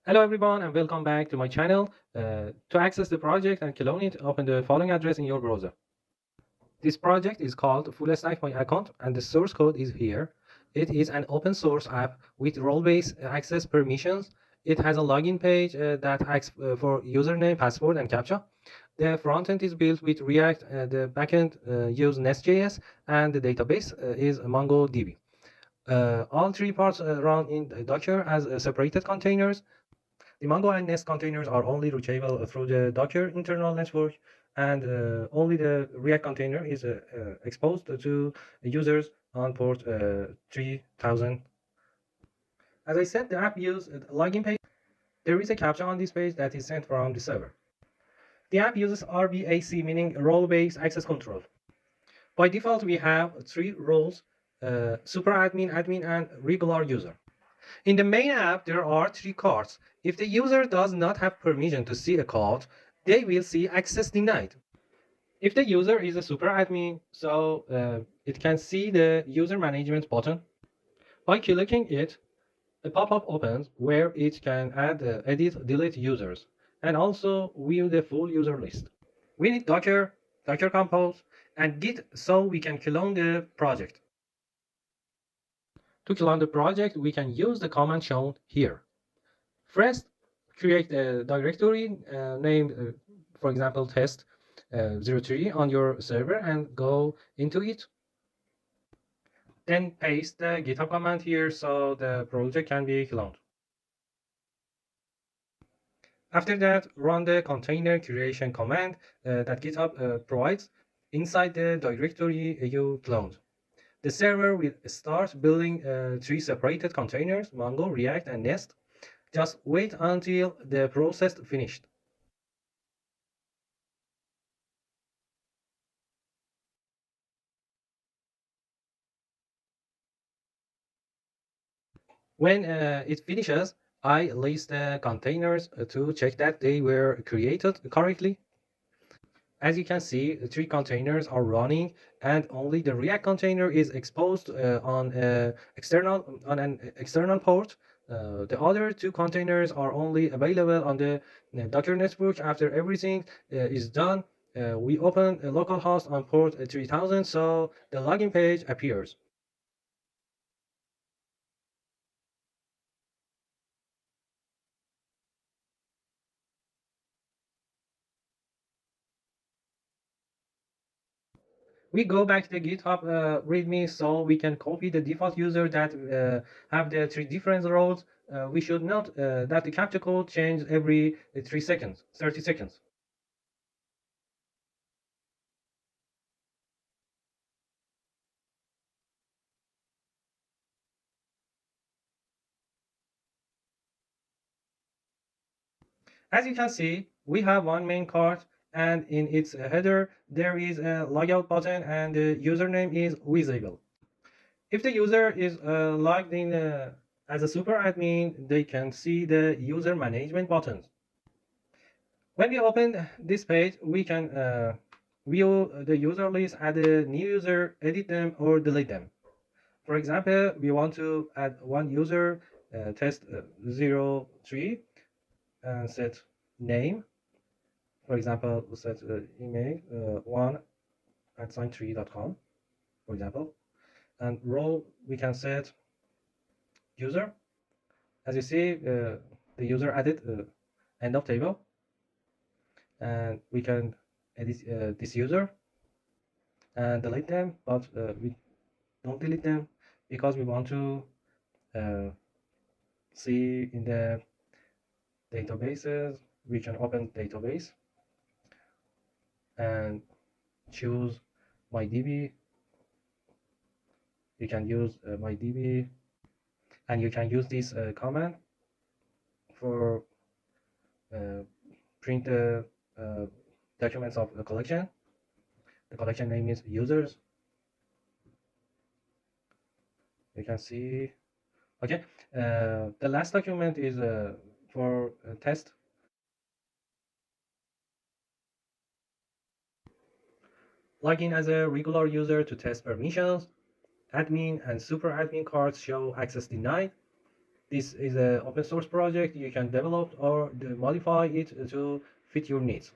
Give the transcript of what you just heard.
Hello everyone and welcome back to my channel. To access the project and clone it, open the following address in your browser. This project is called Full-Stack MyAccount and the source code is here. It is an open source app with role-based access permissions. It has a login page that asks for username, password, and captcha. The frontend is built with React, the backend use NestJS, and the database is MongoDB. All three parts run in Docker as separated containers. The Mongo and Nest containers are only reachable through the Docker internal network, and only the React container is exposed to users on port 3000. As I said, the app uses a login page. There is a captcha on this page that is sent from the server. The app uses RBAC, meaning role-based access control. By default, we have three roles: super admin, admin, and regular user. In the main app, there are three cards. If the user does not have permission to see a card, they will see access denied. If the user is a super admin, so it can see the user management button. By clicking it, a pop-up opens where it can add, edit, delete users, and also view the full user list. We need Docker, Docker Compose, and Git so we can clone the project. To clone the project, we can use the command shown here. First, create a directory named, for example, test 03 on your server and go into it. Then paste the GitHub command here so the project can be cloned. After that, run the container creation command that GitHub provides inside the directory you cloned. The server will start building three separated containers: Mongo, React, and Nest. Just wait until the process finished. When it finishes, I list the containers to check that they were created correctly. As you can see, three containers are running, and only the React container is exposed on an external port. The other two containers are only available on the Docker network. After everything is done, we open a localhost on port 3000, so the login page appears. We go back to the GitHub README so we can copy the default user that have the three different roles. We should note that the captcha code changes every 3 seconds, 30 seconds. As you can see, we have one main card, and in its header, there is a logout button and the username is visible. If the user is logged in as a super admin, they can see the user management buttons. When we open this page, we can view the user list, add a new user, edit them, or delete them. For example, we want to add one user, test 03, and set name. For example, we set email 1@sign3.com, for example. And role, we can set user. As you see, the user added end of table. And we can edit this user and delete them, but we don't delete them because we want to uh, see in the databases. We can open database and choose MyDB. You can use MyDB, and you can use this command for uh, print the documents of the collection. The collection name is users. You can see. Okay, the last document is for test. Log in as a regular user to test permissions. Admin and super admin cards show access denied. This is an open source project. You can develop or modify it to fit your needs.